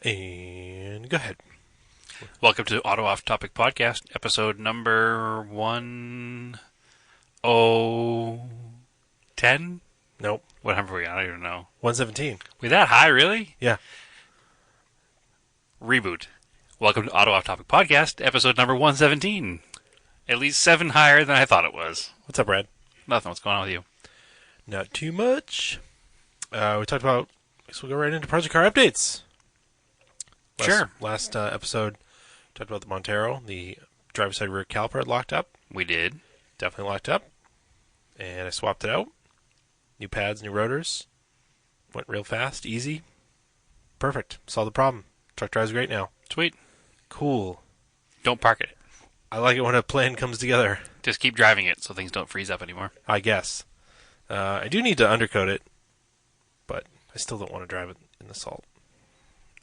And go ahead. Welcome to Auto Off Topic Podcast, episode number 1010? Nope. What number are we on? I don't even know. 117. We that high, really? Yeah. Reboot. Welcome to Auto Off Topic Podcast, episode number 117. At least 7 higher than I thought it was. What's up, Brad? Nothing. What's going on with you? Not too much. We talked about, I guess we'll go right into project car updates. Last episode, talked about the Montero, the driver's side rear caliper had locked up. We did. Definitely locked up. And I swapped it out. New pads, new rotors. Went real fast, easy. Perfect. Solved the problem. Truck drives great now. Sweet. Cool. Don't park it. I like it when a plan comes together. Just keep driving it so things don't freeze up anymore. I guess. I do need to undercoat it, but I still don't want to drive it in the salt.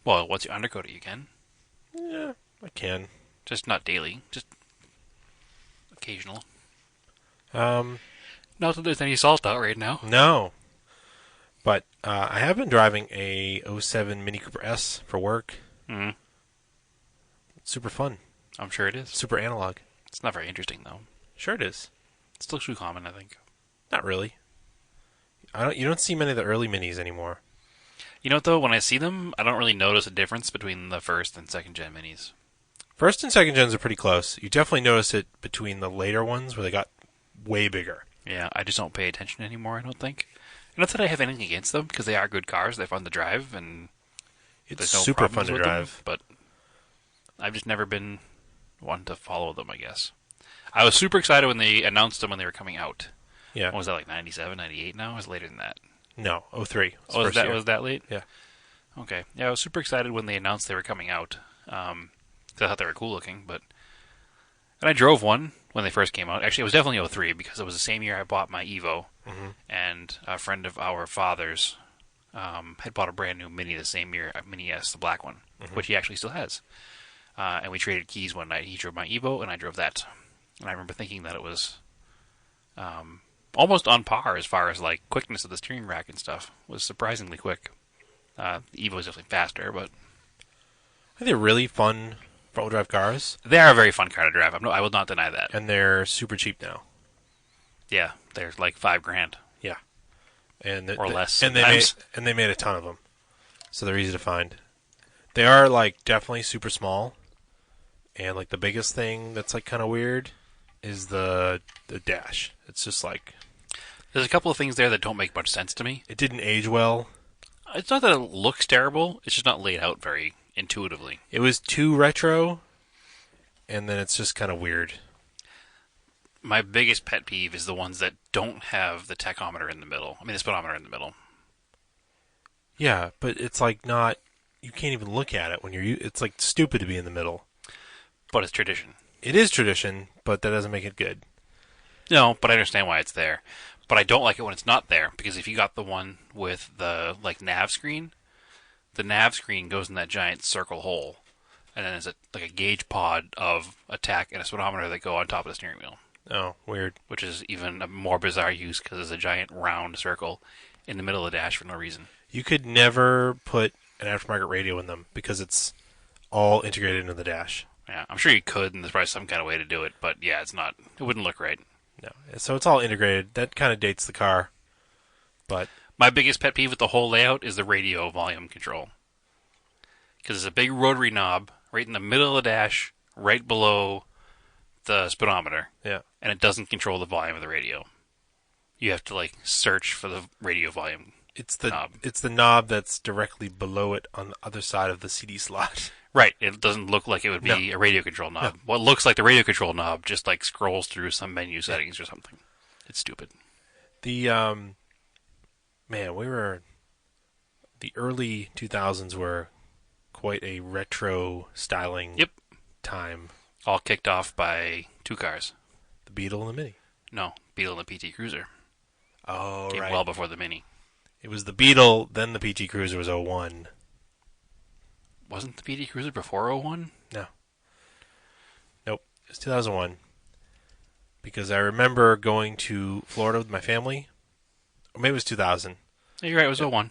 Well, once you undercoat it, you can. Yeah, I can. Just not daily. Just occasional. Not Not that there's any salt out right now. No. But I have been driving a '07 Mini Cooper S for work. Mm-hmm. It's super fun. I'm sure it is. Super analog. It's not very interesting, though. Sure it is. It's still too common, I think. Not really. You don't see many of the early Minis anymore. You know what, though? When I see them, I don't really notice a difference between the first and second gen minis. First and second gens are pretty close. You definitely notice it between the later ones where they got way bigger. Yeah, I just don't pay attention anymore, I don't think. Not that I have anything against them, because they are good cars. They're fun to drive, and It's there's no super fun problems to with drive. them, but I've just never been one to follow them, I guess. I was super excited when they announced them when they were coming out. Yeah. What was that, like 97, 98 now? Or was it later than that? No, '03. Oh, was that late? Yeah. Okay. Yeah, I was super excited when they announced they were coming out. 'Cause I thought they were cool looking, and I drove one when they first came out. Actually, it was definitely '03 because it was the same year I bought my Evo, and a friend of our father's had bought a brand new Mini the same year, a Mini S, the black one, which he actually still has. And we traded keys one night. He drove my Evo, and I drove that. And I remember thinking that it was almost on par as far as like quickness of the steering rack and stuff. It was surprisingly quick. The Evo is definitely faster, but I think they're really fun front-wheel drive cars, they are a very fun car to drive. I will not deny that. and they're super cheap now. Yeah, they're like $5,000 Yeah. And or less. And sometimes. they made a ton of them, so they're easy to find. They are like definitely super small, and like the biggest thing that's like kind of weird is the dash. It's just like There's a couple of things there that don't make much sense to me. it didn't age well. It's not that it looks terrible. It's just not laid out very intuitively. It was too retro, and then it's just kind of weird. My biggest pet peeve is the ones that don't have the tachometer in the middle. I mean, the speedometer in the middle. Yeah, but it's like not. You can't even look at it when you're. It's like stupid to be in the middle. But it's tradition. It is tradition, but that doesn't make it good. No, but I understand why it's there. But I don't like it when it's not there, because if you got the one with the like nav screen, the nav screen goes in that giant circle hole, and then there's like a gauge pod of a tach and a speedometer that go on top of the steering wheel, Oh, weird. which is even a more bizarre use because there's a giant round circle in the middle of the dash for no reason. You could never put an aftermarket radio in them because it's all integrated into the dash. Yeah, I'm sure you could, and there's probably some kind of way to do it, but yeah, it's not. It wouldn't look right. No, so it's all integrated. That kind of dates the car, but My biggest pet peeve with the whole layout is the radio volume control. Because it's a big rotary knob right in the middle of the dash, right below the speedometer, yeah, and it doesn't control the volume of the radio. You have to like search for the radio volume. it's the Knob. it's the knob that's directly below it on the other side of the CD slot. Right, it doesn't look like it would be a radio control knob. No. What looks like the radio control knob just like scrolls through some menu settings or something. It's stupid. The man, the early 2000s were quite a retro styling Yep. time. All kicked off by two cars. The Beetle and the Mini. No, Beetle and the PT Cruiser. Oh, Came right. well before the Mini. It was the Beetle, then the PT Cruiser was '01. Wasn't the PT Cruiser before '01? No. Nope. It was 2001. Because I remember going to Florida with my family. Or maybe it was 2000. Yeah, you're right, it was '01.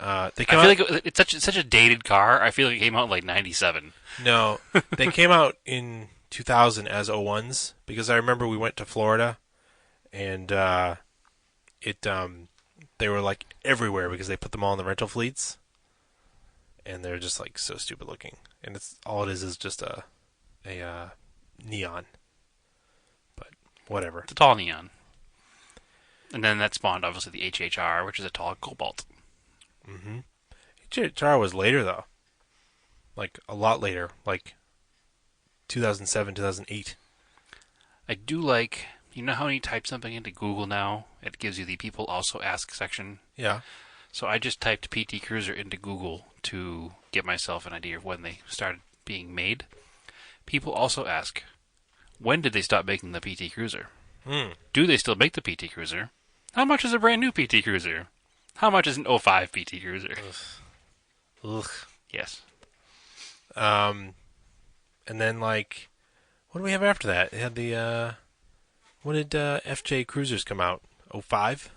They I came feel out. like it's such a dated car. I feel like it came out in like '97. No, they came out in 2000 as O1s because I remember we went to Florida and it they were like everywhere because they put them all in the rental fleets and they're just like so stupid looking and it's all it is just a neon, but whatever. It's a tall neon. And then that spawned obviously the HHR, which is a tall cobalt. Mm-hmm. HHR was later though, like a lot later, like 2007, 2008. I do like, you know how when you type something into Google now, it gives you the people also ask section. Yeah. So I just typed PT Cruiser into Google to get myself an idea of when they started being made. People also ask, when did they stop making the PT Cruiser? Do they still make the PT Cruiser? How much is a brand new PT Cruiser? How much is an '05 PT Cruiser? Ugh. Yes. And then like, what do we have after that? It had the when did FJ Cruisers come out? '05,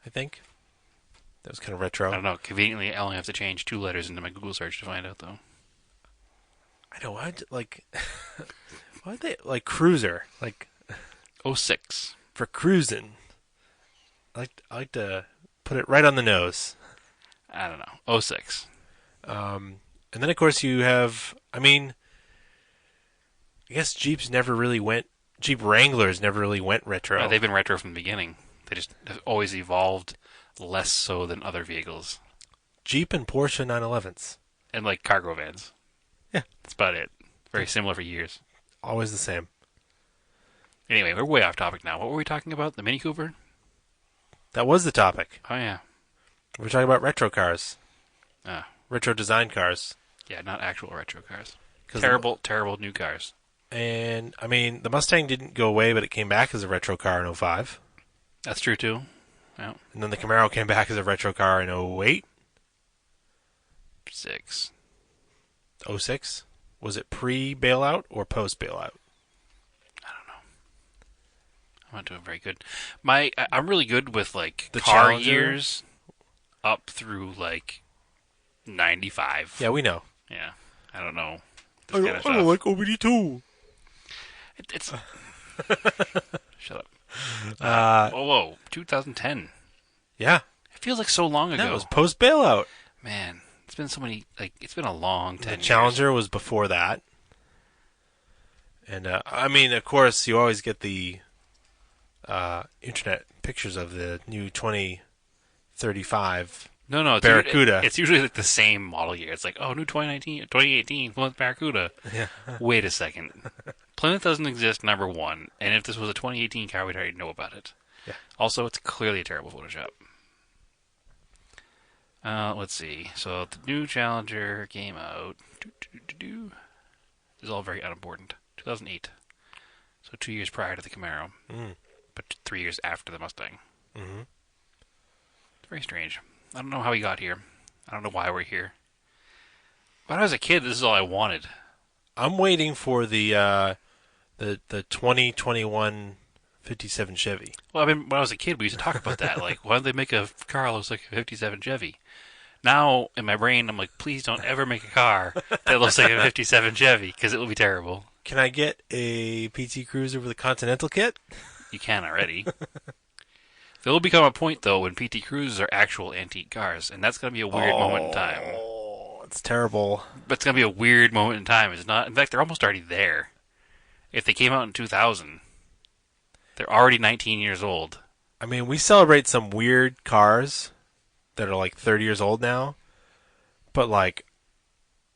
I think. That was kind of retro. I don't know. Conveniently, I only have to change 2 letters into my Google search to find out, though. I know. Like, why they like Cruiser? Like '06. for cruising. I like to put it right on the nose. I don't know. '06. And then of course you have. I mean, I guess Jeep Wranglers never really went retro. They've been retro from the beginning. They just have always evolved less so than other vehicles. Jeep and Porsche 911s. And like cargo vans. Yeah. That's about it. Very similar for years. Always the same. Anyway, we're way off topic now. What were we talking about? The Mini Cooper? That was the topic. Oh, yeah. We're talking about retro cars. Ah. Retro design cars. Yeah, not actual retro cars. 'Cause Terrible new cars. And, I mean, the Mustang didn't go away, but it came back as a retro car in '05. That's true, too. Yeah. And then the Camaro came back as a retro car in '08. 6. '06? Was it pre-bailout or post-bailout? I'm not doing very good. I'm really good with, like, The car Challenger? years up through, like, 95. Yeah, we know. Yeah. I don't know. This kind of stuff. like OBD2. It's... Shut up. Whoa. 2010. Yeah. It feels like so long ago. That was post-bailout. Man, it's been so many... Like, it's been a long 10 The years. Challenger was before that. And, I mean, of course, you always get the internet pictures of the new 2035 No, Barracuda. It's usually like the same model year. It's like, oh, new 2018 Plymouth Barracuda. Yeah. Wait a second. Plymouth doesn't exist, number one. And if this was a 2018 car, we'd already know about it. Yeah. Also, it's clearly a terrible Photoshop. Let's see. So, the new Challenger came out. This is all very unimportant. 2008. So, 2 years prior to the Camaro. But 3 years after the Mustang. Mm-hmm. It's very strange. I don't know how we got here. I don't know why we're here. When I was a kid, this is all I wanted. I'm waiting for the 2021 57 Chevy. Well, I mean, when I was a kid, we used to talk about that. Like, why don't they make a car that looks like a 57 Chevy? Now, in my brain, I'm like, please don't ever make a car that looks like a 57 Chevy, because it will be terrible. Can I get a PT Cruiser with a Continental kit? You can already. There will become a point, though, when PT Cruisers are actual antique cars, and that's going to be a weird moment in time. Oh, it's terrible. But it's going to be a weird moment in time. It's not. In fact, they're almost already there. If they came out in 2000, they're already 19 years old. I mean, we celebrate some weird cars that are like 30 years old now, but like,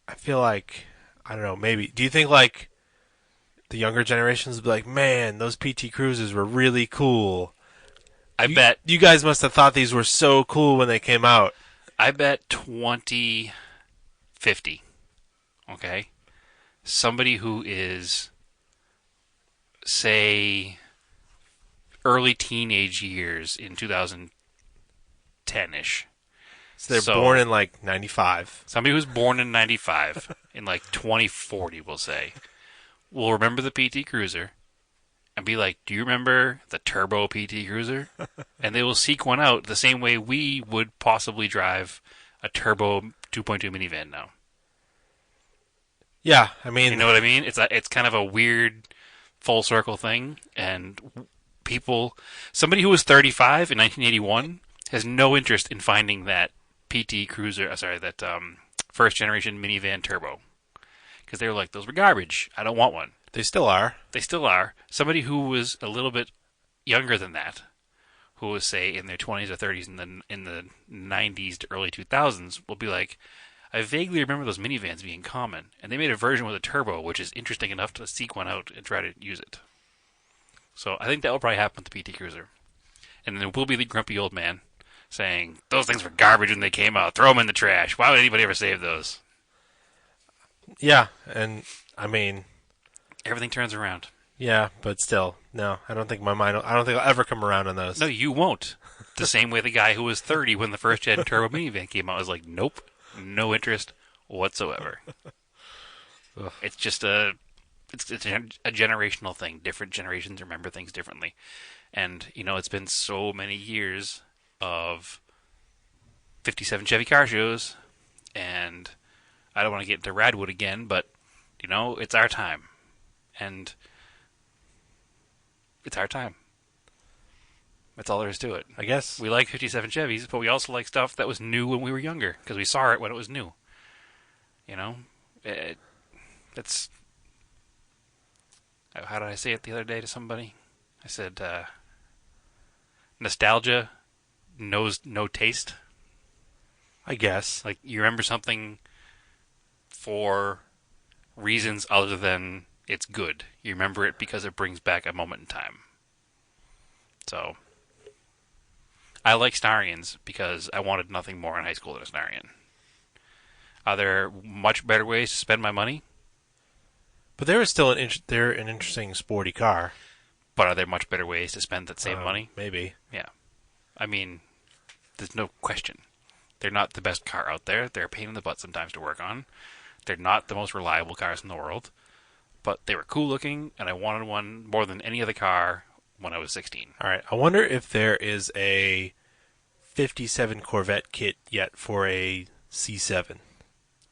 I feel like, I don't know, maybe, do you think like the younger generations would be like, man, those PT Cruisers were really cool? I bet you guys must have thought these were so cool when they came out. I bet 2050. Okay? Somebody who is, say, early teenage years in 2010-ish. So they're born in like 95. Somebody who's born in 95, in like 2040, we'll say, will remember the PT Cruiser and be like, "Do you remember the Turbo PT Cruiser?" And they will seek one out the same way we would possibly drive a Turbo 2.2 minivan now. Yeah, I mean, You know what I mean? It's kind of a weird full circle thing, and somebody who was 35 in 1981 has no interest in finding that PT Cruiser, that first generation minivan turbo, because they were like, those were garbage. I don't want one. they still are. They still are. Somebody who was a little bit younger than that, who was say in their 20s or 30s in the 90s to early 2000s, will be like, I vaguely remember those minivans being common, and they made a version with a turbo, which is interesting enough to seek one out and try to use it. So I think that will probably happen with the PT Cruiser. And then we'll be the grumpy old man saying, those things were garbage when they came out. Throw them in the trash. Why would anybody ever save those? Yeah, and I mean, Everything turns around. yeah, but still, no, I don't think I'll ever come around on those. No, you won't. The same way the guy who was 30 when the first gen turbo minivan came out was like, nope, no interest whatsoever. It's just it's a generational thing. Different generations remember things differently. And, it's been so many years of 57 Chevy car shows, and I don't want to get into Radwood again, but, it's our time. And it's our time. That's all there is to it. I guess. We like 57 Chevys, but we also like stuff that was new when we were younger, because we saw it when it was new. That's... How did I say it the other day to somebody? I said, nostalgia knows no taste. I guess. Like, you remember something for reasons other than it's good. You remember it because it brings back a moment in time. So, I like Starions because I wanted nothing more in high school than a Starion. Are there much better ways to spend my money? But they're still they're an interesting sporty car. But are there much better ways to spend that same money? Maybe. Yeah. I mean, there's no question. They're not the best car out there. They're a pain in the butt sometimes to work on. They're not the most reliable cars in the world. But they were cool looking, and I wanted one more than any other car when I was 16. All right. I wonder if there is a 57 Corvette kit yet for a C7.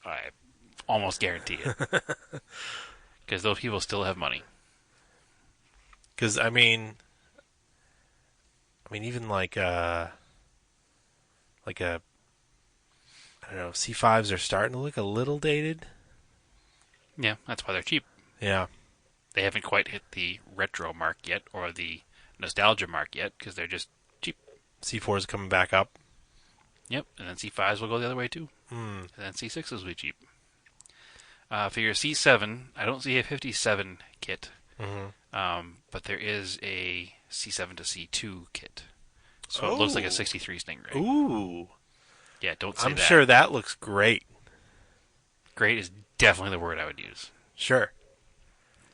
I almost guarantee it. Because those people still have money. Because I mean, even like a, I don't know, C5s are starting to look a little dated. Yeah, that's why they're cheap. Yeah. They haven't quite hit the retro mark yet, or the nostalgia mark yet, because they're just cheap. C4 is coming back up. Yep, and then C5s will go the other way too. Mm. And then C6s will be cheap. For your C7, I don't see a 57 kit. Mm-hmm. But there is a C7 to C2 kit. So it looks like a 63 Stingray. Ooh. Yeah, don't say I'm that. sure that looks great. Great is definitely the word I would use. Sure.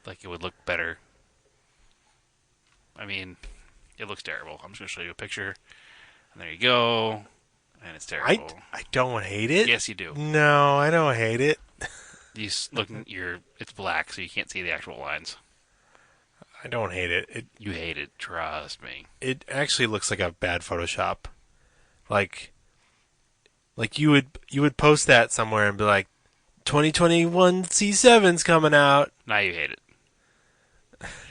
Like, it would look better. I mean, it looks terrible. I'm just going to show you a picture. And there you go. And it's terrible. I don't hate it. Yes, you do. No, I don't hate it. It's black, so you can't see the actual lines. I don't hate it. You hate it, trust me. It actually looks like a bad Photoshop. Like you would post that somewhere and be like, 2021 C7's coming out. Now you hate it.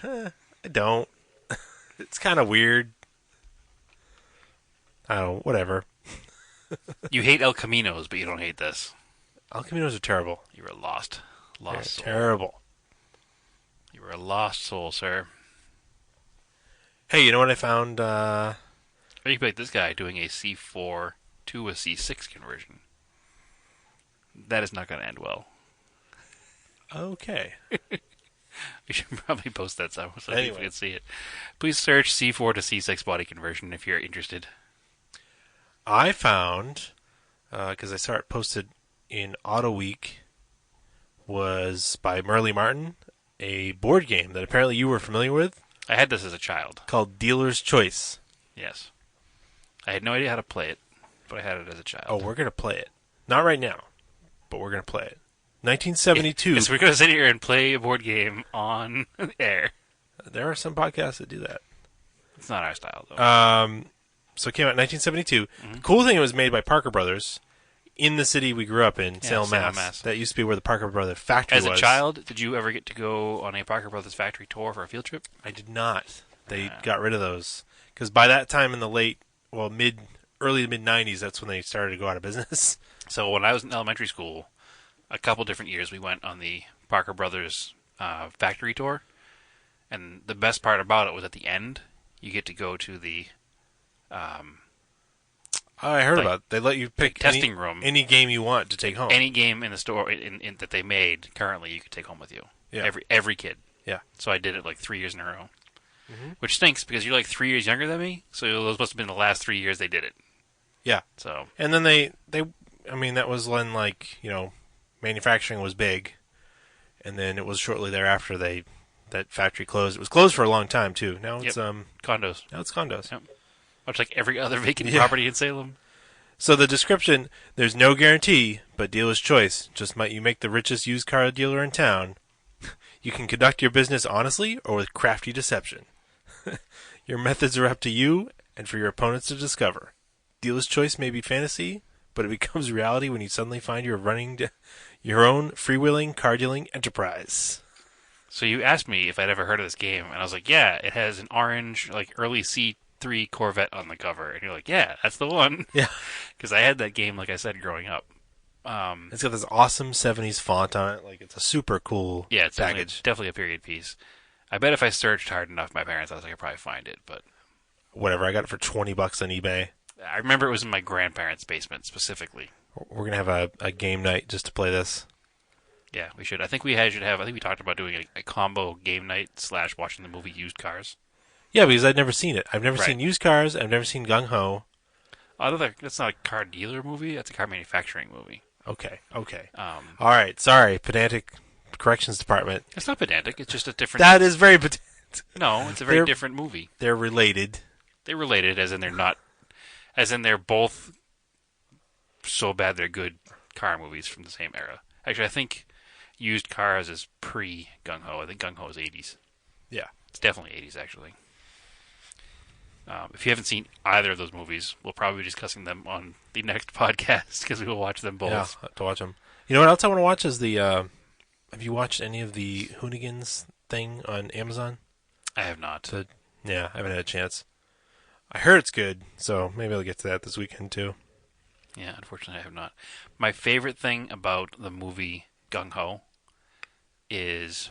I don't. It's kind of weird. I don't. Whatever. You hate El Caminos, but you don't hate this. El Caminos are terrible. You were lost. Lost soul. Terrible. You were a lost soul, sir. Hey, you know what I found? Or you could be like this guy doing a C4 to a C6 conversion. That is not going to end well. Okay. We should probably post that somewhere so Anyway. people can see it. Please search C4 to C6 body conversion if you're interested. I found, because I saw it posted in Auto Week, was by Merle Martin, a board game that apparently you were familiar with I had this as a child. called Dealer's Choice. Yes. I had no idea how to play it, but I had it as a child. Oh, we're going to play it. Not right now, but we're going to play it. 1972. Yes, we're going to sit here and play a board game on air. There are some podcasts that do that. It's not our style, though. So it came out in 1972. The cool thing, it was made by Parker Brothers in the city we grew up in, Salem, Mass. That used to be where the Parker Brothers factory was. As a child, did you ever get to go on a Parker Brothers factory tour for a field trip? I did not. They got rid of those. Because by that time in the early to mid-90s, that's when they started to go out of business. So when I was in elementary school, a couple different years, we went on the Parker Brothers factory tour. And the best part about it was at the end, you get to go to the... I heard about it. They let you pick testing room. Any game you want to take home. Any game in the store that they made currently, you could take home with you. Yeah. Every kid. Yeah. So I did it like 3 years in a row. Which stinks because you're like 3 years younger than me, so those must have been the last 3 years they did it. Yeah. So. And then that was when, manufacturing was big, and then it was shortly thereafter that factory closed. It was closed for a long time too. Now it's condos. Now it's condos. Yep. Much like every other vacant property in Salem. So the description: there's no guarantee, but dealer's choice. Just might you make the richest used car dealer in town. You can conduct your business honestly or with crafty deception. Your methods are up to you and for your opponents to discover. Dealer's choice may be fantasy, but it becomes reality when you suddenly find you're running your own freewheeling car dealing enterprise. So you asked me if I'd ever heard of this game, and I was like, yeah, it has an orange, early C3 Corvette on the cover. And you're like, yeah, that's the one. Yeah. Because I had that game, like I said, growing up. It's got this awesome 70s font on it. It's a super cool package. Definitely a period piece. I bet if I searched hard enough, my parents' house, I could probably find it, but... Whatever, I got it for $20 on eBay. I remember it was in my grandparents' basement, specifically. We're going to have a game night just to play this. Yeah, we should. I think we talked about doing a combo game night / watching the movie Used Cars. Yeah, because I'd never seen it. I've never seen Used Cars. I've never seen Gung Ho. That's not a car dealer movie. That's a car manufacturing movie. Okay. All right, sorry, pedantic corrections department. It's not pedantic. It's just a different... That is very pedantic. No, it's a very different movie. They're related. They're related, as in they're not... As in they're both so bad they're good car movies from the same era. Actually, I think Used Cars is pre-Gung Ho. I think Gung Ho is 80s. Yeah. It's definitely 80s, actually. If you haven't seen either of those movies, we'll probably be discussing them on the next podcast because we will watch them both. Yeah, I'll have to watch them. You know what else I want to watch is the... have you watched any of the Hoonigans thing on Amazon? I have not. I haven't had a chance. I heard it's good, so maybe I'll get to that this weekend too. Yeah, unfortunately I have not. My favorite thing about the movie Gung Ho is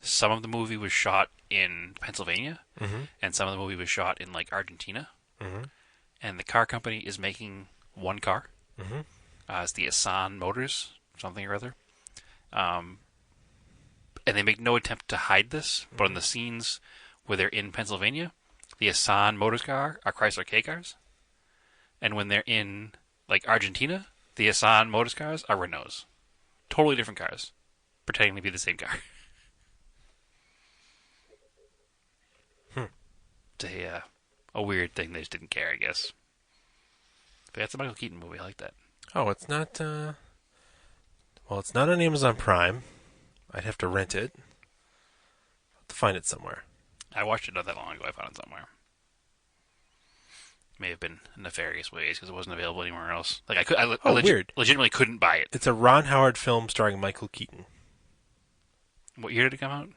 some of the movie was shot in Pennsylvania, and some of the movie was shot in Argentina, and the car company is making one car. It's the Asan Motors, something or other. And they make no attempt to hide this, but in the scenes where they're in Pennsylvania, the Asan Motors car are Chrysler K cars, and when they're in Argentina, the Asan Motors cars are Renaults. Totally different cars, pretending to be the same car. It's a weird thing. They just didn't care, I guess. But that's a Michael Keaton movie. I like that. Oh, it's not... Well, it's not on Amazon Prime. I'd have to rent it. I'll have to find it somewhere. I watched it not that long ago. I found it somewhere. May have been nefarious ways because it wasn't available anywhere else. Weird. Legitimately couldn't buy it. It's a Ron Howard film starring Michael Keaton. What year did it come out?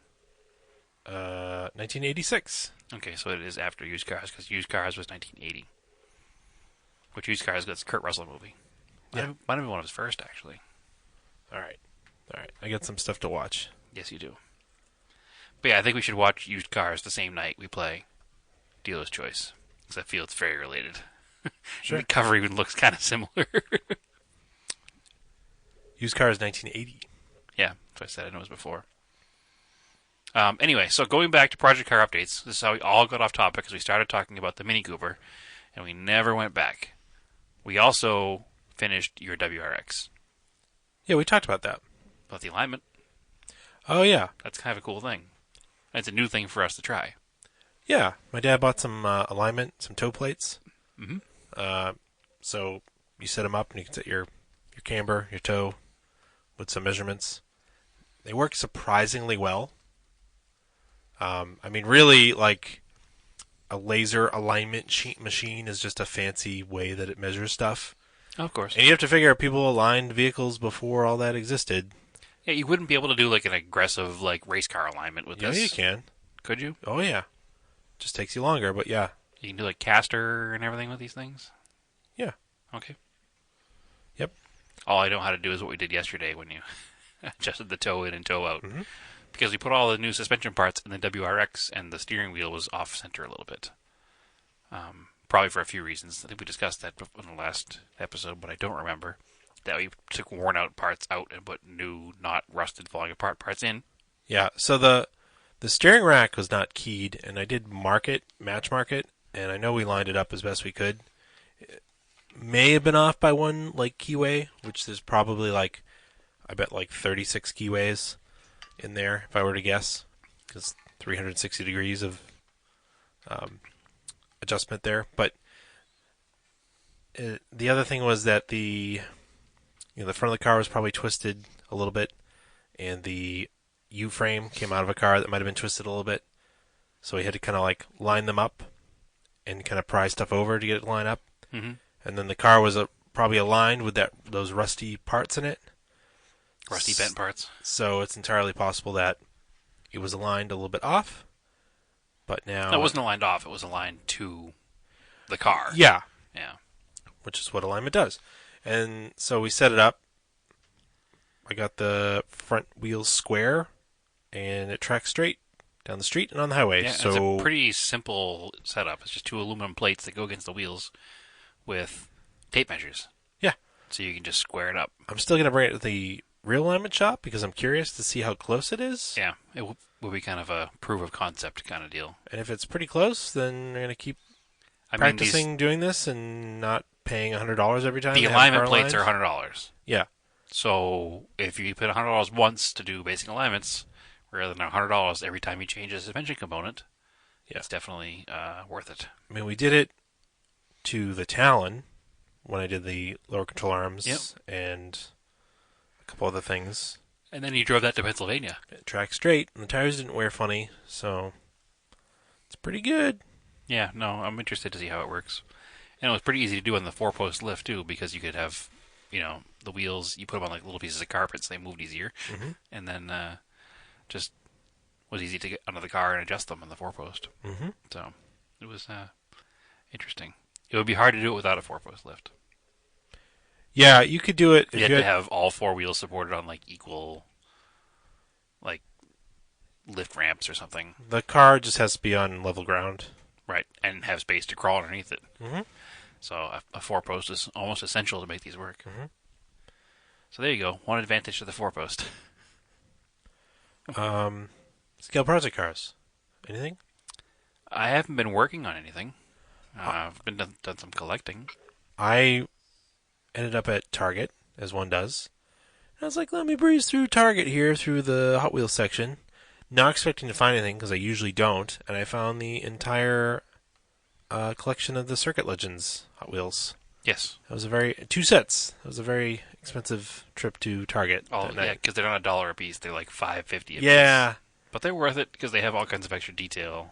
1986. Okay, so it is after Used Cars because Used Cars was 1980. Which Used Cars was a Kurt Russell movie. Yeah. Might have been one of his first, actually. All right. I got some stuff to watch. Yes, you do. But yeah, I think we should watch Used Cars the same night we play Dealer's Choice. Because I feel it's very related. Sure. The cover even looks kind of similar. Used Cars 1980. Yeah, that's what I said. I know it was before. Anyway, so going back to Project Car Updates, this is how we all got off topic because we started talking about the Mini Cooper, and we never went back. We also finished your WRX. Yeah, we talked about that. About the alignment. Oh, yeah. That's kind of a cool thing. And it's a new thing for us to try. Yeah, my dad bought some alignment, some toe plates. Mm-hmm. So you set them up, and you can set your camber, your toe, with some measurements. They work surprisingly well. I mean, really, like a laser alignment sheet machine is just a fancy way that it measures stuff. Oh, of course. And you have to figure out people aligned vehicles before all that existed. Yeah, you wouldn't be able to do like an aggressive like race car alignment with Yeah, this. you can. Could you? Oh yeah, just takes you longer, but yeah, You can do like caster and everything with these things. yeah, Okay. yep. All I know how to do is what we did yesterday when you adjusted the toe in and toe out. Hmm. Because we put all the new suspension parts in the WRX and the steering wheel was off center a little bit. Probably for a few reasons. I think we discussed that in the last episode, but I don't remember. That we took worn out parts out and put new, not rusted, falling apart parts in. Yeah. So the steering rack was not keyed, and I did match mark it, and I know we lined it up as best we could. It may have been off by one like keyway, which is probably like I bet like 36 keyways in there if I were to guess, because 360 degrees of adjustment there. But the other thing was that the front of the car was probably twisted a little bit, and the U-frame came out of a car that might have been twisted a little bit. So we had to kind of like line them up and kind of pry stuff over to get it to line up. Mm-hmm. And then the car was probably aligned with those rusty parts in it. Rusty bent parts. So it's entirely possible that it was aligned a little bit off. But now... No, it wasn't aligned off. It was aligned to the car. Yeah. Yeah. Which is what alignment does. And so we set it up. I got the front wheels square, and it tracks straight down the street and on the highway. Yeah, so it's a pretty simple setup. It's just two aluminum plates that go against the wheels with tape measures. Yeah. So you can just square it up. I'm still going to bring it to the real alignment shop because I'm curious to see how close it is. Yeah, it will be kind of a proof of concept kind of deal. And if it's pretty close, then I'm going to keep practicing doing this and not paying $100 every time. The they have alignment car plates lines. are $100. Yeah. So if you pay $100 once to do basic alignments, rather than $100 every time you change a suspension component, it's definitely worth it. I mean, we did it to the Talon when I did the lower control arms and a couple other things. And then you drove that to Pennsylvania. It tracked straight, and the tires didn't wear funny, so it's pretty good. Yeah, no, I'm interested to see how it works. And it was pretty easy to do on the four-post lift, too, because you could have, the wheels, you put them on like little pieces of carpet so they moved easier. Mm-hmm. And then just was easy to get under the car and adjust them on the four-post. Mm-hmm. So it was interesting. It would be hard to do it without a four-post lift. Yeah, you could do it if You had to have all four wheels supported on like equal, like lift ramps or something. The car just has to be on level ground. Right, and have space to crawl underneath it. Mm-hmm. So a four-post is almost essential to make these work. Mm-hmm. So there you go. One advantage to the four-post. Scale project cars. Anything? I haven't been working on anything. I've been done some collecting. I ended up at Target, as one does. And I was like, let me breeze through Target here, through the Hot Wheels section. Not expecting to find anything, because I usually don't. And I found the entire collection of the Circuit Legends Hot Wheels. Yes. That was two sets. That was a very expensive trip to Target that night. Yeah, because they're not $1 a piece. They're like $5.50 a piece. Yeah. But they're worth it because they have all kinds of extra detail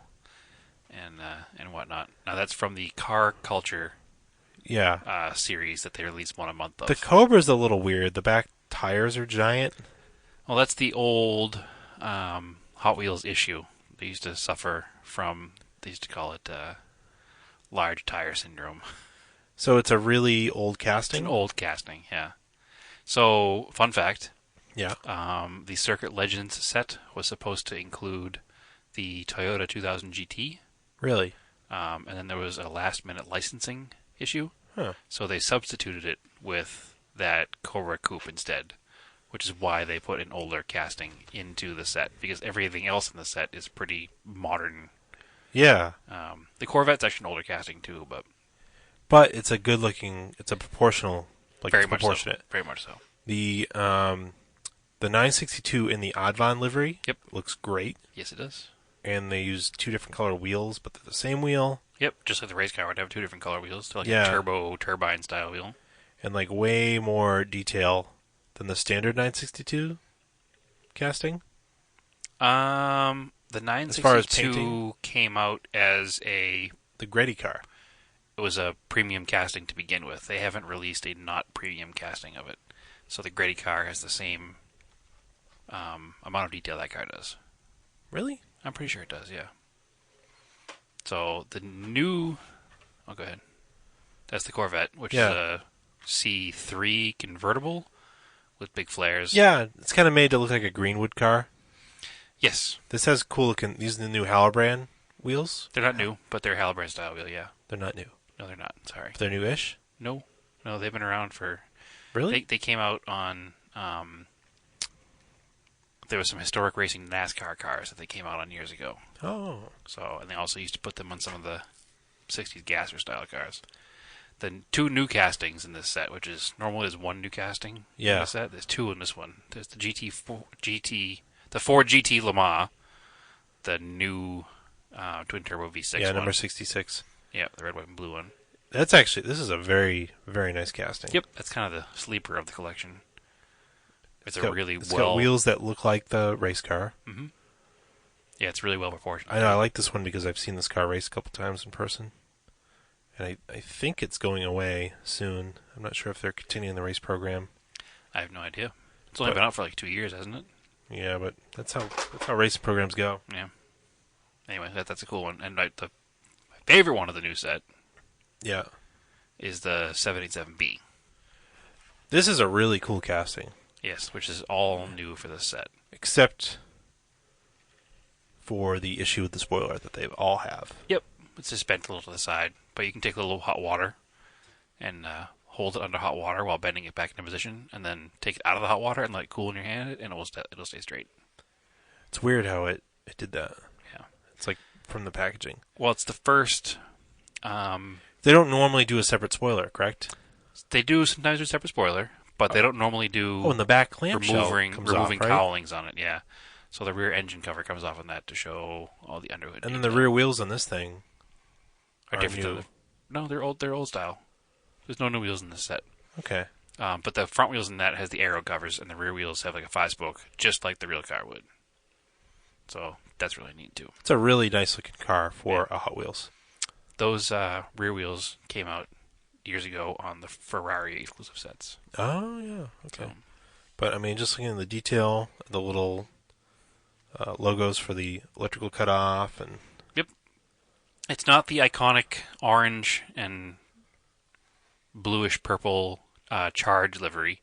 and whatnot. Now that's from the Car Culture series that they release one a month of. The Cobra's a little weird. The back tires are giant. Well, that's the old Hot Wheels issue. They used to suffer from, they used to call it large tire syndrome. So it's a really old It's casting? an old casting, yeah. So, fun fact. Yeah. The Circuit Legends set was supposed to include the Toyota 2000 GT. Really? And then there was a last-minute licensing issue. Huh. So they substituted it with that Cobra Coupe instead, which is why they put an older casting into the set, because everything else in the set is pretty modern. Yeah. The Corvette's actually an older casting too, But it's a good looking, it's a proportional, very it's much proportionate. so. Very much so. The 962 in the Oddvon livery looks great. Yes, it does. And they use two different color wheels, but they're the same wheel. Yep, just like the race car would have two different color wheels, so like Yeah. a turbo turbine style wheel. And like way more detail than the standard 962 casting. The The as far as painting? 962 came out as a The Grady car. it was a premium casting to begin with. They haven't released a not premium casting of it. So the Grady car has the same amount of detail that car does. Really? I'm pretty sure it does, yeah. So the new... Oh, go ahead. That's the Corvette, which is a C3 convertible with big flares. Yeah, it's kind of made to look like a Greenwood car. Yes. This has cool looking. These are the new Halbrand wheels. They're not new, but they're Halbrand style wheel, yeah. They're not new. No, they're not. Sorry. They're newish. No, they've been around for... Really? They came out on... there was some historic racing NASCAR cars that they came out on years ago. Oh. So, and they also used to put them on some of the 60s gasser style cars. The two new castings in this set, which is normally there's one new casting in this set. There's two in this one. There's the the Ford GT Le Mans, the new twin turbo V6. Yeah, one. number 66. Yeah, the red, white, and blue one. This is a very, very nice casting. Yep, that's kind of the sleeper of the collection. It's got wheels that look like the race car. Mm-hmm. Yeah, it's really well proportioned. I know. I like this one because I've seen this car race a couple times in person, and I think it's going away soon. I'm not sure if they're continuing the race program. I have no idea. It's only been out for like 2 years, hasn't it? Yeah, but that's how race programs go. Yeah. Anyway, that's a cool one. And my favorite one of the new set is the 787B. This is a really cool casting. Yes, which is all new for this set. Except for the issue with the spoiler that they all have. Yep. It's just bent a little to the side, but you can take a little hot water and hold it under hot water while bending it back into position, and then take it out of the hot water and let it cool in your hand, and it'll stay straight. It's weird how it did that. Yeah. It's like from the packaging. Well, it's the first... they don't normally do a separate spoiler, correct? They do sometimes do a separate spoiler, but they don't normally do... Oh, and the back clamshell comes removing off, right? cowlings on it, yeah. So the rear engine cover comes off on that to show all the underhood. And then the rear wheels on this thing are different. No, they're old. They're old style. There's no new wheels in this set. Okay. But the front wheels in that has the aero covers, and the rear wheels have like a 5-spoke, just like the real car would. So that's really neat too. It's a really nice looking car for a Hot Wheels. Those rear wheels came out years ago on the Ferrari exclusive sets. Oh yeah. Okay. So, but I mean, just looking at the detail, the little logos for the electrical cutoff, and yep, it's not the iconic orange and bluish purple charge livery.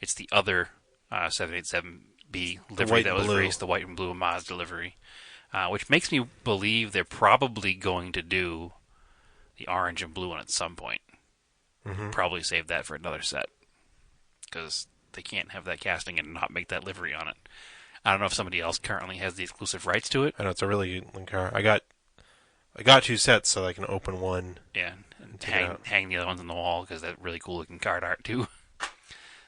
It's the other 787B livery that was raced, the white and blue Mazda livery, which makes me believe they're probably going to do the orange and blue one at some point. Mm-hmm. Probably save that for another set, because they can't have that casting and not make that livery on it. I don't know if somebody else currently has the exclusive rights to it. I know it's a really good looking car. I got 2 sets, so I can open one. Yeah, and hang the other ones on the wall, because that's really cool looking card art too.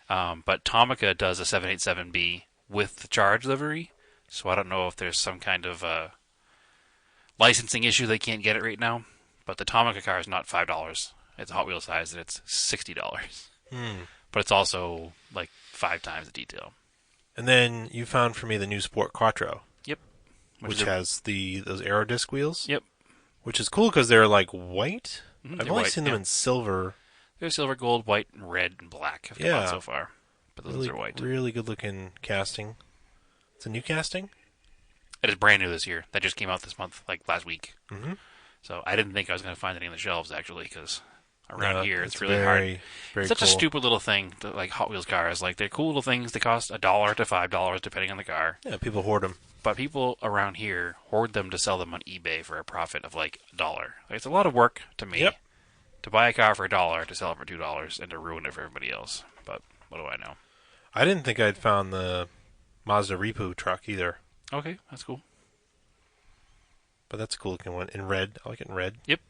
But Tomica does a 787B with the charge livery, so I don't know if there's some kind of licensing issue they can't get it right now. But the Tomica car is not $5. It's a Hot Wheels size, and it's $60. But it's also like 5 times the detail. And then you found for me the new Sport Quattro. Yep. Which has those Aerodisc wheels. Yep. Which is cool because they're like white. Mm-hmm. I've only seen them in silver. They're silver, gold, white, and red, and black have come out so far. But those are white. Really good looking casting. It's a new casting? It is brand new this year. That just came out this month, like last week. Mm-hmm. So I didn't think I was going to find any on the shelves, actually, because around here it's really hard. It's such a stupid little thing, like Hot Wheels cars. Like, they're cool little things. They cost $1 to $5, depending on the car. Yeah, people hoard them. But people around here hoard them to sell them on eBay for a profit of like $1. Like, it's a lot of work to me to buy a car for $1, to sell it for $2, and to ruin it for everybody else. But what do I know? I didn't think I'd found the Mazda Repo truck either. Okay, that's cool. But that's a cool looking one. In red. I like it in red. Yep.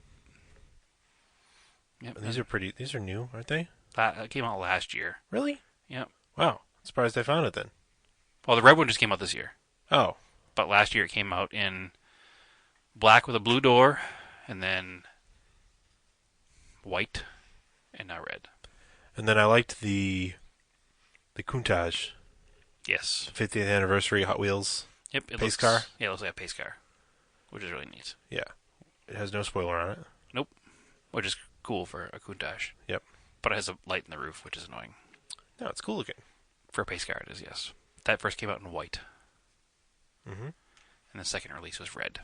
And these are pretty. These are new, aren't they? That came out last year. Really? Yep. Wow. Surprised I found it then. Well, the red one just came out this year. Oh. But last year it came out in black with a blue door, and then white, and now red. And then I liked the Countach. Yes. 50th anniversary Hot Wheels. Yep, it Pace looks, car? Yeah, it looks like a pace car, which is really neat. Yeah. It has no spoiler on it. Nope, which is cool for a Countach. Yep. But it has a light in the roof, which is annoying. No, it's cool looking. For a pace car, it is, yes. That first came out in white. Mm-hmm. And the second release was red.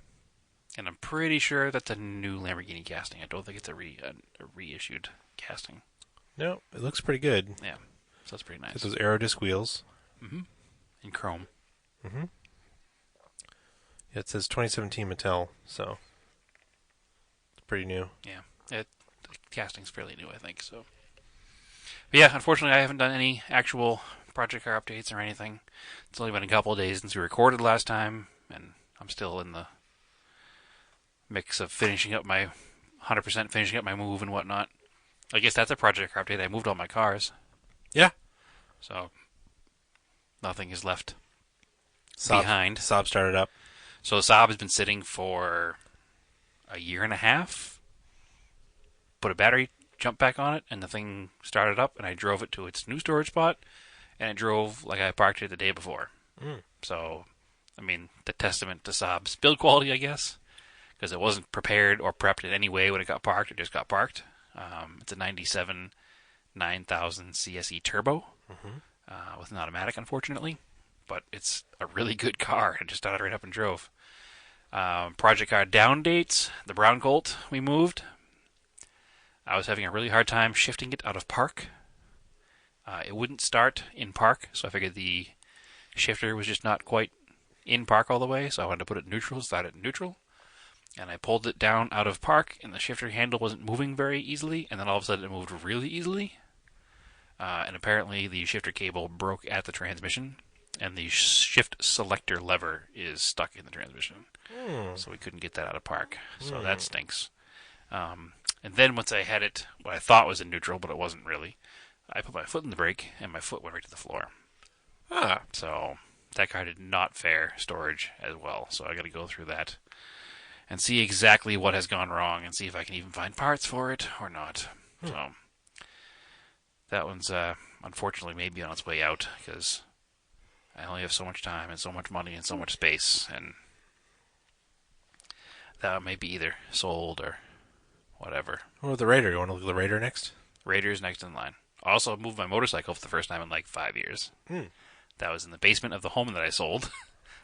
And I'm pretty sure that's a new Lamborghini casting. I don't think it's a reissued casting. No, it looks pretty good. Yeah, so that's pretty nice. It's those Aerodisc wheels. Mm-hmm. In chrome. Mm-hmm. Yeah, it says 2017 Mattel, so it's pretty new. Yeah, the casting's fairly new, I think. So, but yeah, unfortunately, I haven't done any actual project car updates or anything. It's only been a couple of days since we recorded last time, and I'm still in the mix of finishing up my 100% finishing up my move and whatnot. I guess that's a project car update. I moved all my cars. Yeah. So nothing is left Saab, behind. Saab started up. So the Saab has been sitting for a year and a half. Put a battery jump back on it, and the thing started up, and I drove it to its new storage spot, and it drove like I parked it the day before. So, I mean, the testament to Saab's build quality, I guess, because it wasn't prepared or prepped in any way when it got parked. It just got parked. It's a 97 9000 CSE Turbo with an automatic, unfortunately. But it's a really good car. I just started right up and drove. Project car down dates. The Brown Colt we moved. I was having a really hard time shifting it out of park. It wouldn't start in park, so I figured the shifter was just not quite in park all the way, so I wanted to put it in neutral, start it in neutral. And I pulled it down out of park, and the shifter handle wasn't moving very easily, and then all of a sudden it moved really easily. And apparently the shifter cable broke at the transmission, and the shift selector lever is stuck in the transmission. So we couldn't get that out of park. So that stinks. And then once I had it, what I thought was in neutral, but it wasn't really, I put my foot in the brake, and my foot went right to the floor. So that car did not fare storage as well. So I got to go through that and see exactly what has gone wrong and see if I can even find parts for it or not. So that one's unfortunately maybe on its way out because I only have so much time and so much money and so much space, and that may be either sold or whatever. What about the Raider? You want to look at the Raider next? Raider's next in line. Also moved my motorcycle for the first time in like 5 years. That was in the basement of the home that I sold.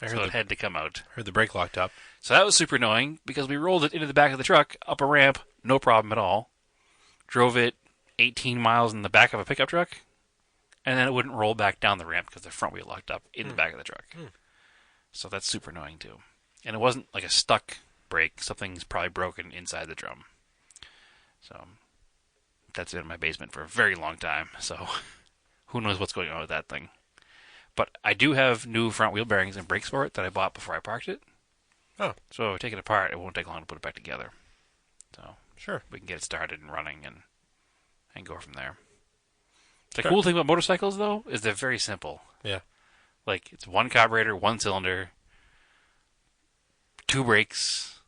So it had to come out. Heard the brake locked up. So that was super annoying because we rolled it into the back of the truck, up a ramp, no problem at all. Drove it 18 miles in the back of a pickup truck, and then it wouldn't roll back down the ramp because the front wheel locked up in the back of the truck. So that's super annoying too. And it wasn't like a stuck brake. Something's probably broken inside the drum. So that's been in my basement for a very long time. So who knows what's going on with that thing. But I do have new front wheel bearings and brakes for it that I bought before I parked it. Oh. So take it apart, it won't take long to put it back together. So Sure. we can get it started and running and go from there. The cool thing about motorcycles, though, is they're very simple. Yeah. Like, it's one carburetor, one cylinder, 2 brakes,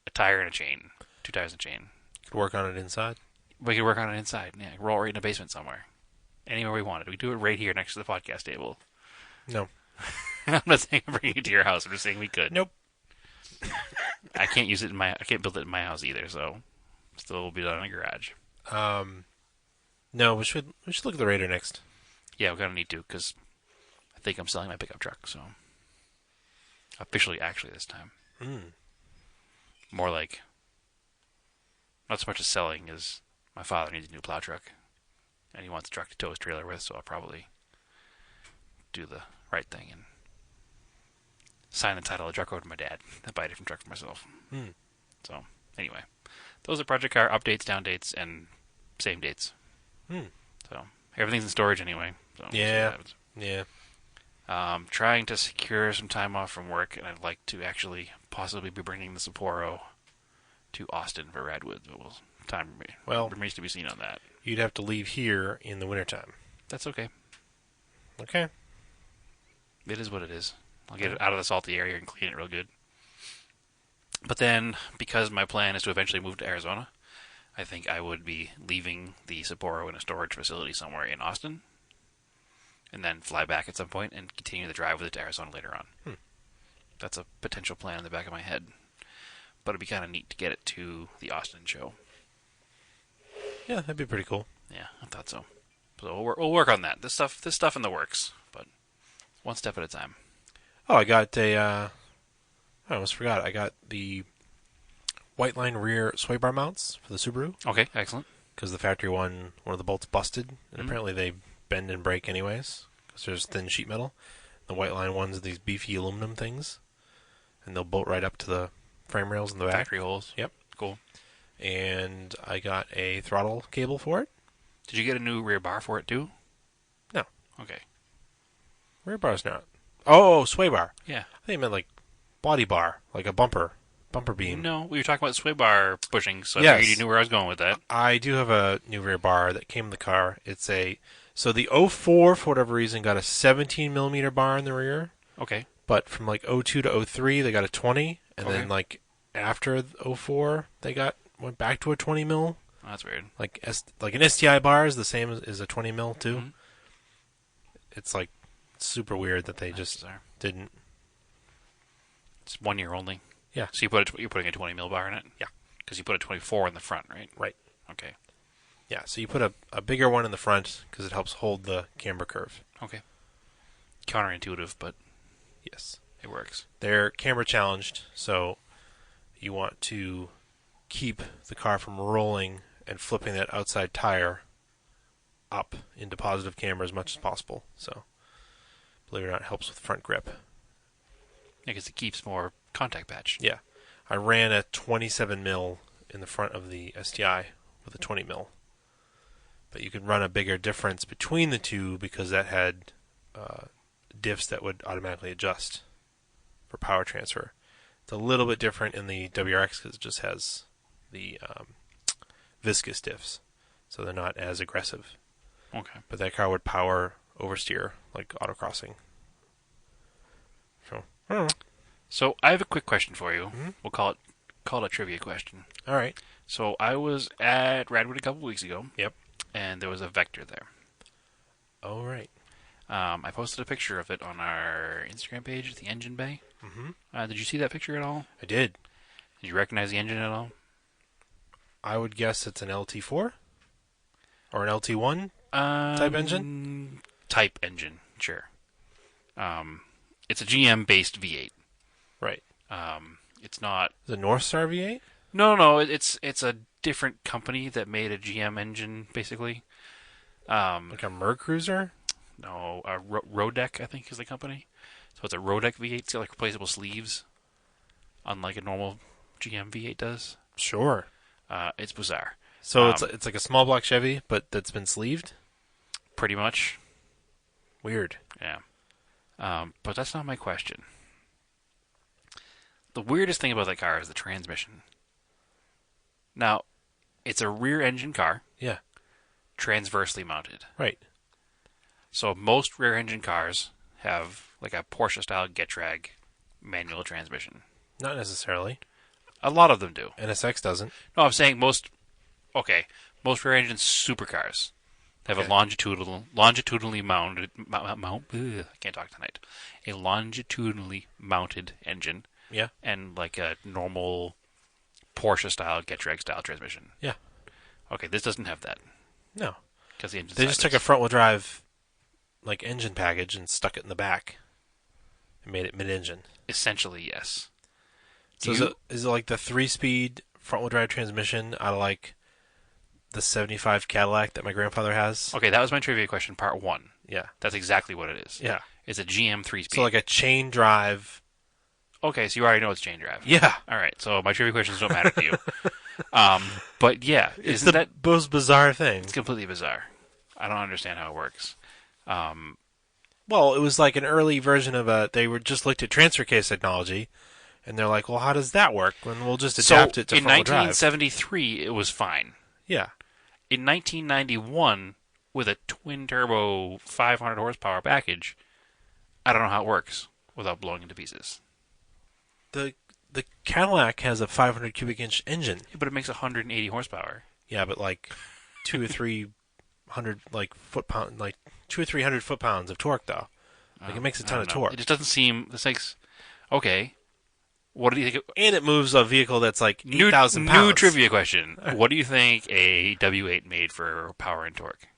a tire and a chain. 2 tires and a chain. Could work on it inside. We could work on it inside. Yeah, roll right in a basement somewhere. Anywhere we wanted. We do it right here next to the podcast table. No. I'm not saying I'm bringing it to your house. I'm just saying we could. Nope. I can't use it I can't build it in my house either, so still will be done in a garage. No, we should look at the Raider next. Yeah, we're gonna need to because I think I'm selling my pickup truck. So officially, actually, this time. More like not so much as selling as my father needs a new plow truck, and he wants a truck to tow his trailer with. So I'll probably do the right thing and sign the title of the truck over to my dad and buy a different truck for myself. So anyway, those are project car updates, down dates, and same dates. So everything's in storage anyway. So Yeah. Yeah. Trying to secure some time off from work, and I'd like to actually possibly be bringing the Sapporo to Austin for Radwoods, but remains to be seen on that. You'd have to leave here in the wintertime. That's okay. Okay. It is what it is. I'll get it out of the salty area and clean it real good. But then, because my plan is to eventually move to Arizona, I think I would be leaving the Sapporo in a storage facility somewhere in Austin, and then fly back at some point and continue the drive with it to Arizona later on. That's a potential plan in the back of my head. But it'd be kind of neat to get it to the Austin show. Yeah, that'd be pretty cool. Yeah, I thought so. So we'll work on that. This stuff in the works, but one step at a time. Oh, I got I almost forgot. I got the white line rear sway bar mounts for the Subaru. Okay, excellent. Because the factory one of the bolts busted, and apparently they bend and break anyways, because there's thin sheet metal. The white line ones are these beefy aluminum things, and they'll bolt right up to the frame rails in the back. Factory holes. Yep. Cool. And I got a throttle cable for it. Did you get a new rear bar for it too? No. Okay. Rear bar's not. Oh, sway bar. Yeah. I think you meant like body bar, like a bumper beam. No, we were talking about sway bar bushing, so Yes. I figured you knew where I was going with that. I do have a new rear bar that came in the car. So the 04 for whatever reason got a 17 millimeter bar in the rear, Okay. but from like 02 to 03 they got a 20, and Okay. then like after 04 they went back to a 20 mil. Oh, that's weird. Like an STI bar is the same as a 20 mil too. Mhm. It's like super weird that they That's just bizarre. didn't. It's 1 year only. Yeah. So you're putting a 20 mil bar in it. Yeah. Because you put a 24 in the front, right? Right. Okay. Yeah, so you put a bigger one in the front because it helps hold the camber curve. Okay. Counterintuitive, but Yes. it works. They're camber challenged, so you want to keep the car from rolling and flipping that outside tire up into positive camber as much as possible. So, believe it or not, it helps with front grip. I guess it keeps more contact patch. Yeah. I ran a 27 mil in the front of the STI with a 20 mil. But you could run a bigger difference between the two because that had diffs that would automatically adjust for power transfer. It's a little bit different in the WRX because it just has the viscous diffs, so they're not as aggressive. Okay. But that car would power oversteer like autocrossing. So I don't know. So I have a quick question for you. Mhm. We'll call it a trivia question. All right. So I was at Radwood a couple weeks ago. Yep. And there was a Vector there. All right. I posted a picture of it on our Instagram page, the Engine Bay. Mm-hmm. Did you see that picture at all? I did. Did you recognize the engine at all? I would guess it's an LT4 or an LT1 type engine. Type engine, sure. It's a GM-based V8. Right. It's not. The North Star V8. No. It's a different company that made a GM engine, basically. Like a Mercruiser. No, Rodec, I think, is the company. So it's a Rodec V8. It's got like replaceable sleeves, unlike a normal GM V8 does. Sure. It's bizarre. So it's like a small block Chevy, but that's been sleeved. Pretty much. Weird. Yeah. But that's not my question. The weirdest thing about that car is the transmission. Now, it's a rear engine car, Yeah. transversely mounted. Right. So most rear engine cars have like a Porsche style Getrag manual transmission. Not necessarily. A lot of them do. NSX doesn't. No, I'm saying most rear engine supercars have Okay. a longitudinally mounted I can't talk tonight. A longitudinally mounted engine. Yeah. And like a normal Porsche style Getrag style transmission. Yeah. Okay, this doesn't have that No. because the engine. They just took a front wheel drive like engine package and stuck it in the back and made it mid-engine. Essentially, yes. So is it like the 3-speed front wheel drive transmission out of like the 75 Cadillac that my grandfather has? Okay, that was my trivia question, part 1. Yeah. That's exactly what it is. Yeah. It's a GM 3-speed. So like a chain drive. Okay, so you already know it's chain drive. Yeah. All right, so my trivia questions don't matter to you. But yeah, It's isn't the that most bizarre thing. it's completely bizarre. I don't understand how it works. Well, it was like an early version of they were just looked at transfer case technology, and they're like, well, how does that work? When we'll just adapt it to in front wheel drive. 1973, it was fine. Yeah. In 1991, with a twin turbo 500 horsepower package, I don't know how it works without blowing into pieces. The Cadillac has a 500 cubic inch engine. But it makes 180 horsepower. Yeah, but like 200 or 300 foot pounds of torque though. Like it makes a I ton don't of know. torque. It just doesn't seem. This makes. Okay. What do you think? And it moves a vehicle that's like New 8,000 pounds. new trivia question. What do you think a W8 made for power and torque?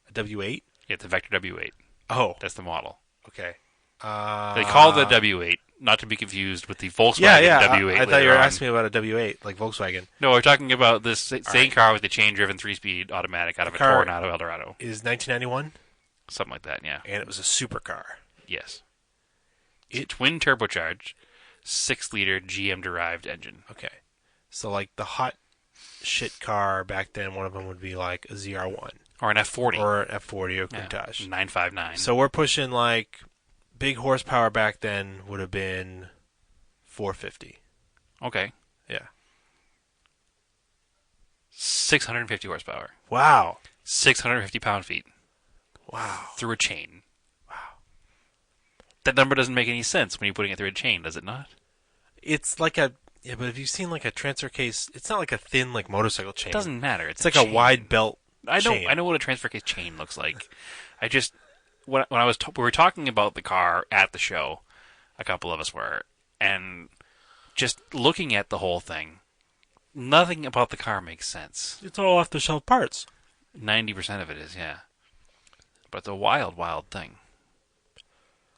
A W8? It's a Vector W8. Oh, That's the model. okay. They call the W8, not to be confused with the Volkswagen W8. I thought you were later on. asking me about a W8, like Volkswagen. No, we're talking about this same right. car with the chain-driven 3-speed automatic out of a car- Tornado Eldorado. Is 1991, Something like that, yeah. and it was a supercar. Yes. It's a twin turbocharged, 6-liter GM-derived engine. Okay. So, like, the hot shit car back then, one of them would be like a ZR1. Or an F40. Or an F40 or Countach. 959. So we're pushing, like, big horsepower back then would have been 450. Okay. Yeah. 650 horsepower. Wow. 650 pound-feet. Wow. Through a chain. Wow. That number doesn't make any sense when you're putting it through a chain, does it not? It's like a... Yeah, but have you seen, like, a transfer case? It's not like a thin, like, motorcycle chain. It doesn't matter. It's like chain. a wide belt chain. I know what a transfer case chain looks like. I just... When I was... we were talking about the car at the show, a couple of us were, and just looking at the whole thing, nothing about the car makes sense. It's all off-the-shelf parts. 90% of it is, yeah. But it's a wild, wild thing.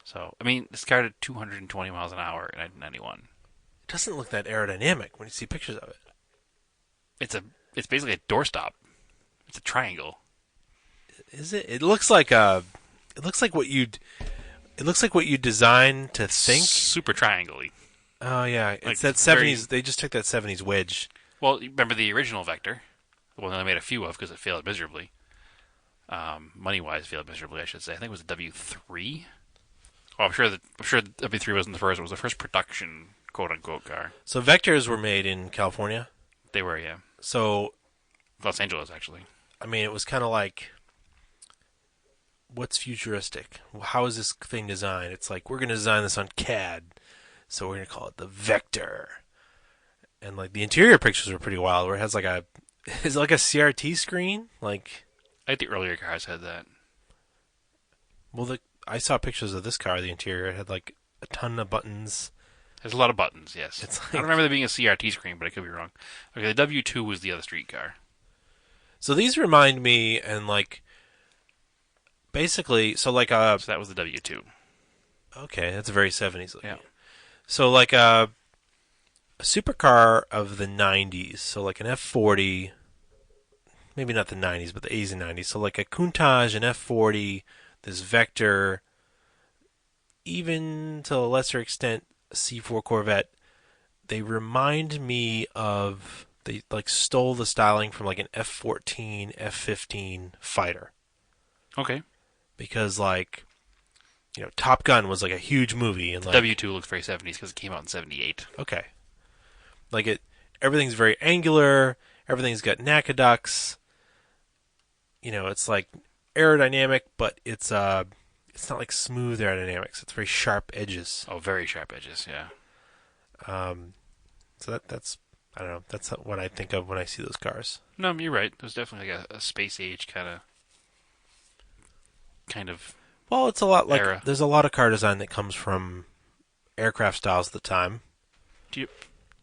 So, I mean, this car did 220 miles an hour in 1991. It doesn't look that aerodynamic when you see pictures of it. It's basically a doorstop. It's a triangle. Is it? It looks like a... It looks like what you'd... It looks like what you designed to think. Super triangle-y. Oh, yeah. Like, It's that 70s... They just took that 70s wedge. Well, you remember the original Vector? The one that I made a few of because it failed miserably. Money-wise, failed miserably, I should say. I think it was a W3. Oh, I'm sure the W3 wasn't the first. It was the first production quote-unquote car. So Vectors were made in California. They were, yeah. So, Los Angeles, actually. I mean, it was kind of like... What's futuristic? How is this thing designed? It's like, we're going to design this on CAD. So we're going to call it the Vector. And, like, the interior pictures were pretty wild, where it has, like, a... Is it like a CRT screen? Like... I think the earlier cars had that. Well, I saw pictures of this car, the interior. It had, like, a ton of buttons. There's a lot of buttons, yes. It's like... I don't remember there being a CRT screen, but I could be wrong. Okay, the W2 was the other street car. So these remind me, and, like... Basically, so, like, So that was the W2. Okay, that's very 70s looking. Yeah. So, like, a supercar of the 90s, so, like, an F40... Maybe not the 90s, but the 80s and 90s. So, like, a Countach, an F40, this Vector... Even to a lesser extent, a C4 Corvette, they remind me of... They, like, stole the styling from, like, an F14, F15 fighter. Okay. Because, like, you know, Top Gun was, like, a huge movie. And, like, W2 looks very 70s because it came out in 78. Okay. Like, everything's very angular. Everything's got NACA ducts. You know, it's, like, aerodynamic, but it's not, like, smooth aerodynamics. It's very sharp edges. Oh, very sharp edges, yeah. So that's... I don't know. That's what I think of when I see those cars. No, you're right. It was definitely like a space age kind of Well, it's a lot like... era. There's a lot of car design that comes from aircraft styles at the time. Do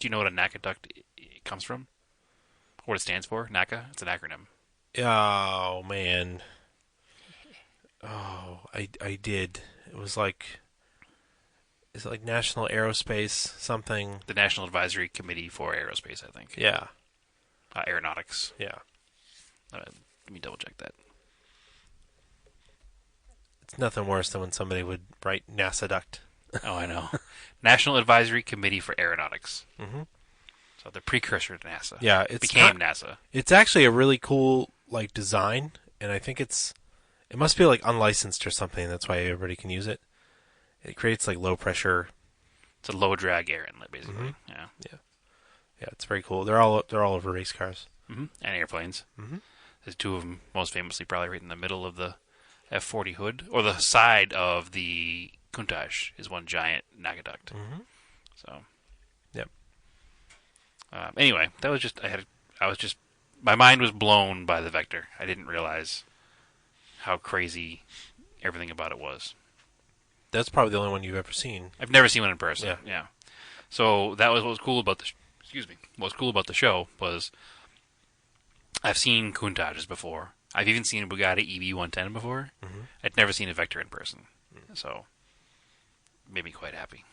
you know what a NACA duct comes from? What it stands for? NACA? It's an acronym. Oh, man. Oh, I did. It was like... Is it like National Aerospace something? The National Advisory Committee for Aerospace, I think. Yeah. Aeronautics. Yeah. Let me double check that. It's nothing worse than when somebody would write NASA duct. Oh, I know. National Advisory Committee for Aeronautics. Mm-hmm. So the precursor to NASA. Yeah, became NASA. It's actually a really cool like design, and I think it must be like unlicensed or something. That's why everybody can use it. It creates like low pressure. It's a low drag air inlet, basically. Mm-hmm. Yeah. Yeah, it's very cool. They're all over race cars. Mm-hmm. And airplanes. Mm-hmm. There's two of them, most famously probably right in the middle of the F40 hood, or the side of the Countach is one giant NACA duct. Mm-hmm. So. Yep. Anyway, that was just my mind was blown by the Vector. I didn't realize how crazy everything about it was. That's probably the only one you've ever seen. I've never seen one in person. Yeah. Yeah. So that was what was cool about the. Excuse me. What was cool about the show was I've seen Countages before. I've even seen a Bugatti EV110 before. Mm-hmm. I'd never seen a Vector in person, so made me quite happy.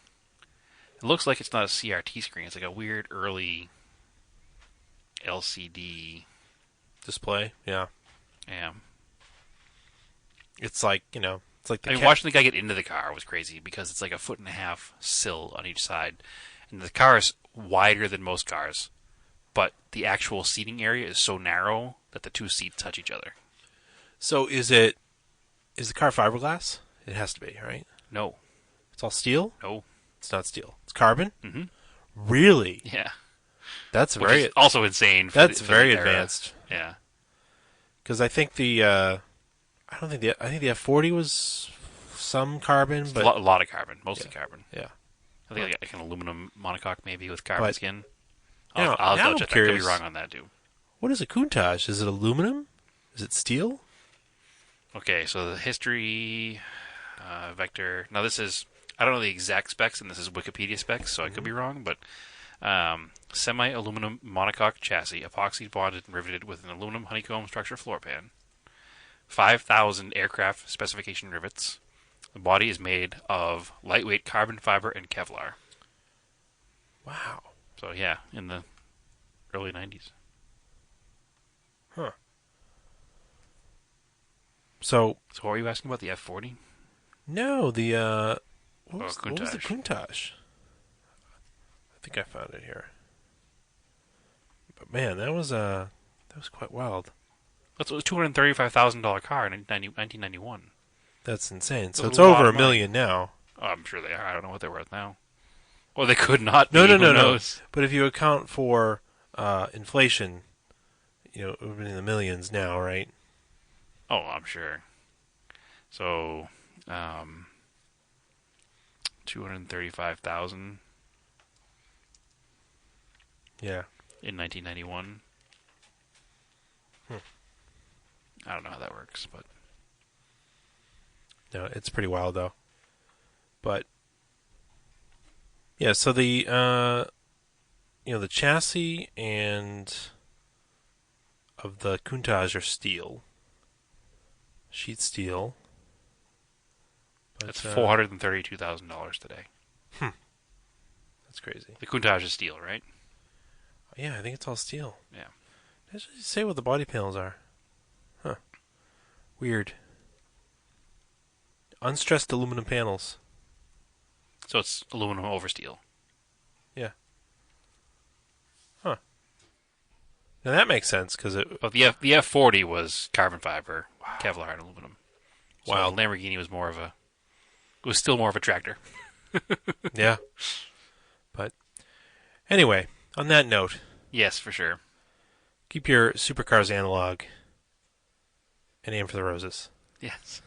It looks like it's not a CRT screen. It's like a weird early LCD. Display, yeah. Yeah. It's like, it's like the I mean, watching the guy get into the car was crazy because it's like a 1.5 sill on each side, and the car is wider than most cars, but the actual seating area is so narrow that the two seats touch each other. So is the car fiberglass? It has to be, right? No. It's all steel? No. It's not steel. It's carbon? Mm-hmm. Really? Yeah. That's Which very is also insane. That's for very the era. advanced. Yeah. Because I think I think the F40 was some carbon, but A lot of carbon, mostly carbon. yeah. I think like an aluminum monocoque maybe with carbon But- skin. Now- I'll now double I'm check that. I could be curious. wrong on that too. What is a Countach? Is it aluminum? Is it steel? Okay, so the history vector. Now this is I don't know the exact specs, and this is Wikipedia specs, so I could be wrong. But semi-aluminum monocoque chassis, epoxy bonded and riveted with an aluminum honeycomb structure floor pan. 5,000 aircraft specification rivets. The body is made of lightweight carbon fiber and Kevlar. Wow. So yeah, in the early 90s. Huh. So So what were you asking about the F40? no, the what was the Countach. Countach? I think I found it here. But man, that was quite wild. That's a $235,000 car in 1991. That's insane. So That's it's a lot over of $1 million now. Oh, I'm sure they are. I don't know what they're worth now. Well, they could not be. No. Who knows? But if you account for inflation, it would be in the millions now, right? Oh, I'm sure. So, 235,000 Yeah. in 1991. Hmm. I don't know how that works, but No, it's pretty wild though. But yeah, so the the chassis and of the Countach are steel, sheet steel. But, that's $432,000 today. That's crazy. The Countach is steel, right? Yeah, I think it's all steel. Yeah. Does it say what the body panels are? Huh. Weird. Unstressed aluminum panels. So it's aluminum over steel. Yeah. Huh. Now that makes sense because it. But the F40 was carbon fiber, Kevlar, and aluminum. So Wow. Lamborghini was still more of a tractor. Yeah. But anyway, on that note, Yes, for sure. keep your supercars analog and aim for the roses. Yes.